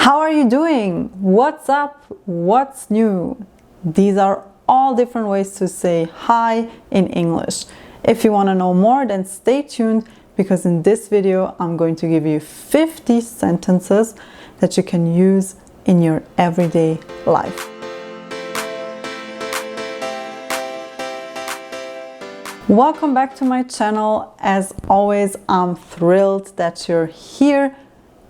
How are you doing? What's up? What's new? These are all different ways to say hi in English. If you want to know more, then stay tuned, because in this video I'm going to give you 50 sentences that you can use in your everyday life. Welcome back to my channel. As always, I'm thrilled that you're here.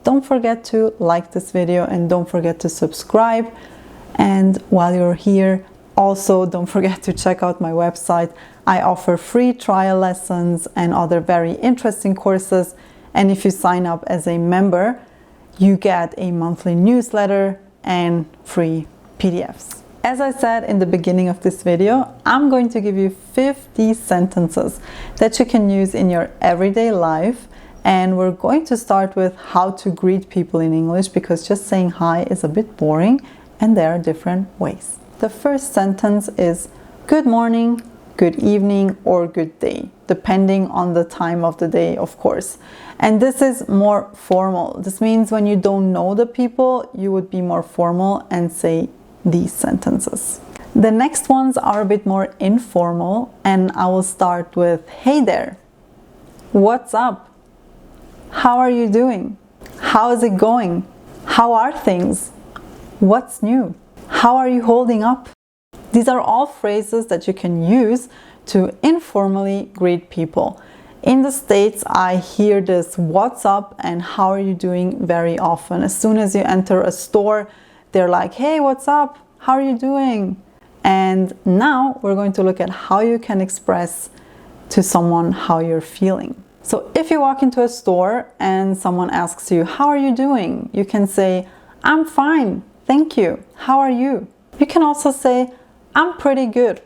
Don't forget to like this video and don't forget to subscribe. And while you're here, also don't forget to check out my website. I offer free trial lessons and other very interesting courses. And if you sign up as a member, you get a monthly newsletter and free PDFs. As I said in the beginning of this video, I'm going to give you 50 sentences that you can use in your everyday life. And we're going to start with how to greet people in English, because just saying hi is a bit boring and there are different ways. The first sentence is good morning, good evening, or good day, depending on the time of the day, of course. And this is more formal. This means when you don't know the people, you would be more formal and say these sentences. The next ones are a bit more informal, and I will start with hey there, what's up, how are you doing, how is it going, how are things, what's new, how are you holding up. These are all phrases that you can use to informally greet people. In the States, I hear this what's up and how are you doing very often. As soon as you enter a store, they're like, hey, what's up? How are you doing? And now we're going to look at how you can express to someone how you're feeling. So if you walk into a store and someone asks you, how are you doing? You can say, I'm fine, thank you. How are you? You can also say, I'm pretty good,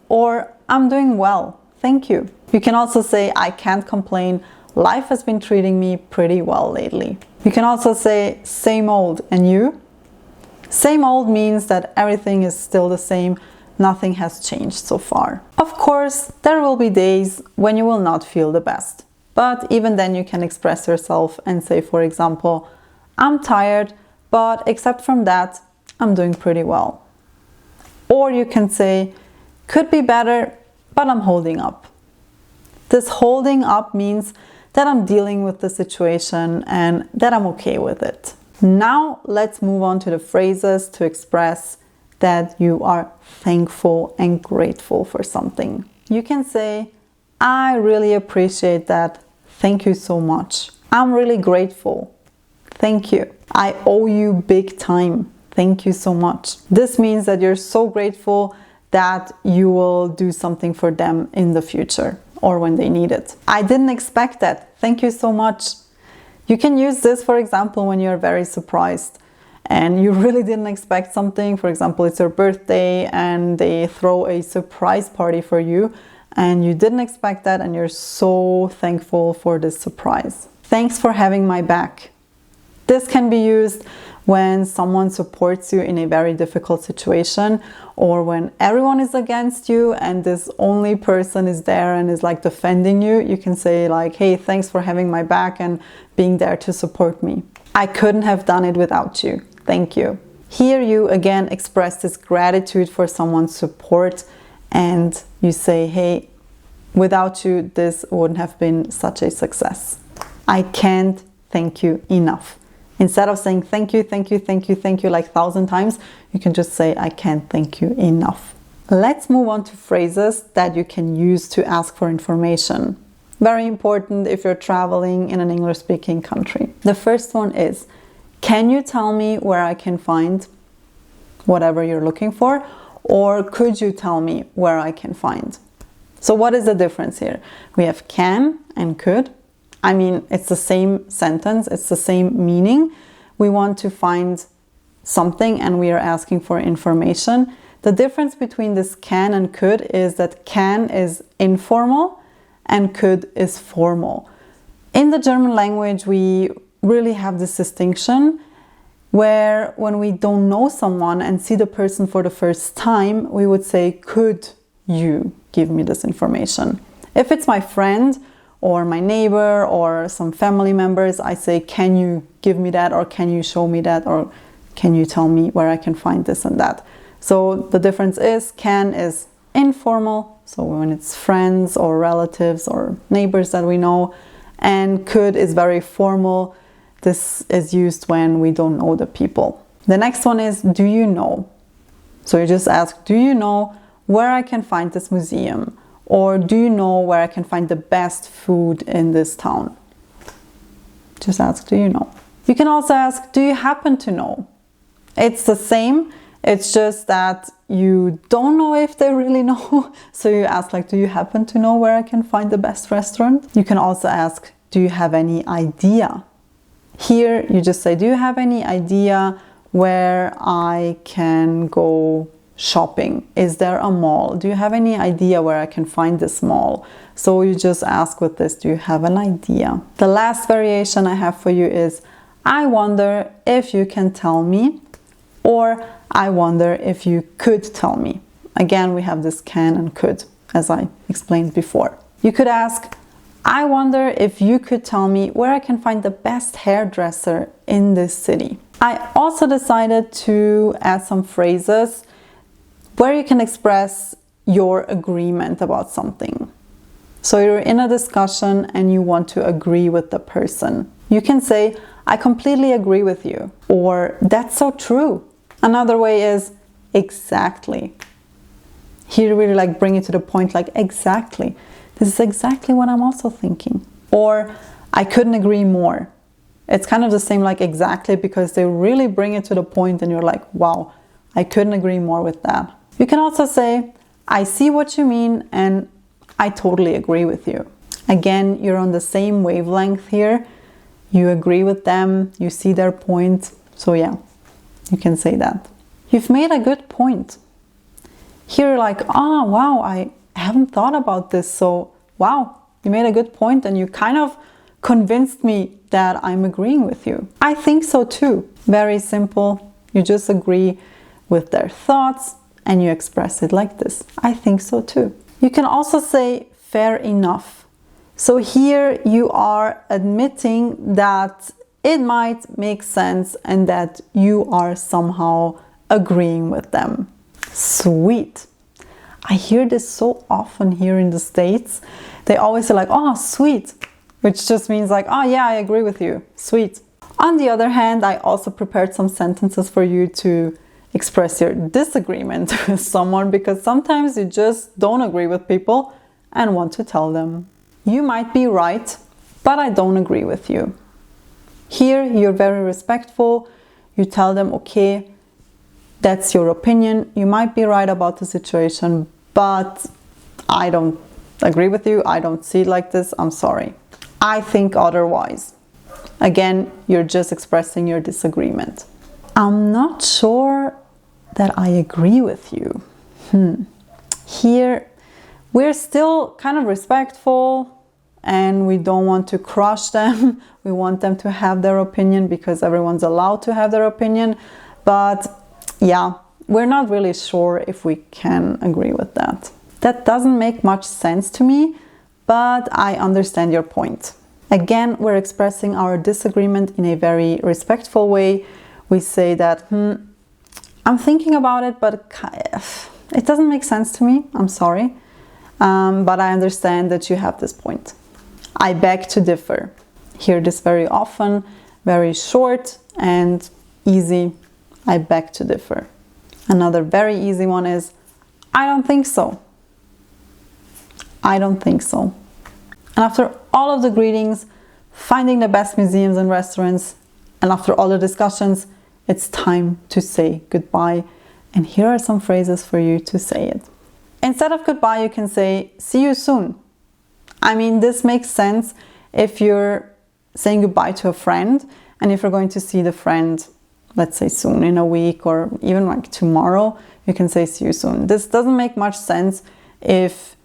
or I'm doing well, thank you. You can also say, I can't complain. Life has been treating me pretty well lately. You can also say, same old, and you? Same old means that everything is still the same, nothing has changed so far. Of course, there will be days when you will not feel the best. But even then you can express yourself and say, for example, I'm tired, but except from that, I'm doing pretty well. Or you can say, could be better, but I'm holding up. This holding up means that I'm dealing with the situation and that I'm okay with it. Now let's move on to the phrases to express that you are thankful and grateful for something. You can say, I really appreciate that. Thank you so much. I'm really grateful. Thank you. I owe you big time. Thank you so much. This means that you're so grateful that you will do something for them in the future or when they need it. I didn't expect that. Thank you so much. You can use this, for example, when you're very surprised and you really didn't expect something. For example, it's your birthday and they throw a surprise party for you and you didn't expect that and you're so thankful for this surprise. Thanks for having my back. This can be used when someone supports you in a very difficult situation, or when everyone is against you and this only person is there and is like defending you. You can say like, hey, thanks for having my back and being there to support me. I couldn't have done it without you. Thank you. Here you again express this gratitude for someone's support and you say, hey, without you, this wouldn't have been such a success. I can't thank you enough. Instead of saying thank you, thank you, thank you, thank you like 1,000 times, you can just say I can't thank you enough. Let's move on to phrases that you can use to ask for information. Very important if you're traveling in an English-speaking country. The first one is, can you tell me where I can find whatever you're looking for? Or could you tell me where I can find? So what is the difference here? We have can and could. I mean, it's the same sentence, it's the same meaning. We want to find something and we are asking for information. The difference between this can and could is that can is informal and could is formal. In the German language, we really have this distinction where when we don't know someone and see the person for the first time, we would say, could you give me this information? If it's my friend, or my neighbor or some family members, I say, can you give me that, or can you show me that, or can you tell me where I can find this and that. So the difference is, can is informal, so when it's friends or relatives or neighbors that we know, and could is very formal. This is used when we don't know the people. The next one is, do you know? So you just ask, do you know where I can find this museum? Or do you know where I can find the best food in this town? Just ask, do you know? You can also ask, do you happen to know? It's the same, it's just that you don't know if they really know. So you ask like, do you happen to know where I can find the best restaurant? You can also ask, do you have any idea? Here you just say, do you have any idea where I can go shopping? Is there a mall? Do you have any idea where I can find this mall? So you just ask with this, do you have an idea? The last variation I have for you is, I wonder if you can tell me, or I wonder if you could tell me. Again, we have this can and could, as I explained before. You could ask, I wonder if you could tell me where I can find the best hairdresser in this city. I also decided to add some phrases where you can express your agreement about something. So you're in a discussion and you want to agree with the person. You can say, I completely agree with you, or that's so true. Another way is exactly. Here you really like bring it to the point, like exactly. This is exactly what I'm also thinking. Or I couldn't agree more. It's kind of the same like exactly, because they really bring it to the point and you're like, wow, I couldn't agree more with that. You can also say, I see what you mean and I totally agree with you. Again, you're on the same wavelength here. You agree with them, you see their point. So yeah, you can say that. You've made a good point. Here you're like, oh wow, I haven't thought about this. So wow, you made a good point and you kind of convinced me that I'm agreeing with you. I think so too. Very simple. You just agree with their thoughts and you express it like this. I think so too. You can also say fair enough. So here you are admitting that it might make sense and that you are somehow agreeing with them. Sweet. I hear this so often here in the States. They always say like, oh, sweet, which just means like, oh yeah, I agree with you. Sweet. On the other hand, I also prepared some sentences for you to express your disagreement with someone, because sometimes you just don't agree with people and want to tell them. You might be right, but I don't agree with you. Here you're very respectful. You tell them, okay, that's your opinion. You might be right about the situation, but I don't agree with you. I don't see it like this. I'm sorry. I think otherwise. Again, you're just expressing your disagreement. I'm not sure that I agree with you. Here, we're still kind of respectful and we don't want to crush them. We want them to have their opinion because everyone's allowed to have their opinion. But yeah, we're not really sure if we can agree with that. That doesn't make much sense to me, but I understand your point. Again, we're expressing our disagreement in a very respectful way. We say that, I'm thinking about it, but it doesn't make sense to me. I'm sorry. But I understand that you have this point. I beg to differ. Hear this very often, very short and easy. I beg to differ. Another very easy one is, I don't think so. I don't think so. And after all of the greetings, finding the best museums and restaurants, and after all the discussions, it's time to say goodbye. And here are some phrases for you to say it. Instead of goodbye, you can say, see you soon. I mean, this makes sense if you're saying goodbye to a friend, and if you're going to see the friend, let's say soon, in a week, or even like tomorrow, you can say, see you soon. This doesn't make much sense if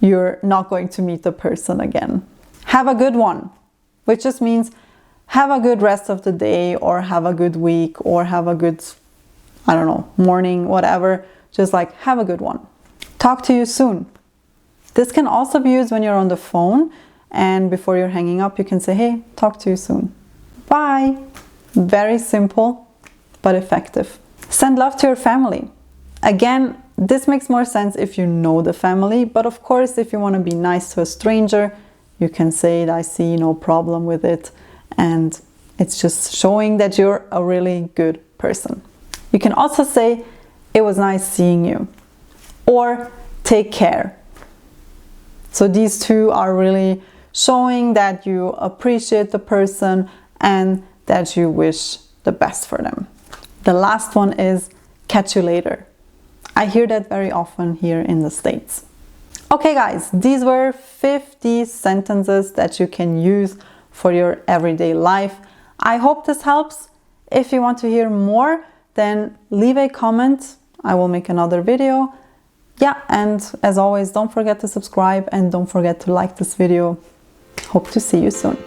you're not going to meet the person again. Have a good one, which just means have a good rest of the day, or have a good week, or have a good, I don't know, morning, whatever. Just like, have a good one. Talk to you soon. This can also be used when you're on the phone and before you're hanging up, you can say, hey, talk to you soon. Bye. Very simple, but effective. Send love to your family. Again, this makes more sense if you know the family, but of course, if you want to be nice to a stranger, you can say, I see no problem with it, and it's just showing that you're a really good person. You can also say, it was nice seeing you, or take care. So these two are really showing that you appreciate the person and that you wish the best for them. The last one is catch you later. I hear that very often here in the States. Okay guys, these were 50 sentences that you can use for your everyday life. I hope this helps. If you want to hear more, then leave a comment. I will make another video. Yeah, and as always, don't forget to subscribe and don't forget to like this video. Hope to see you soon.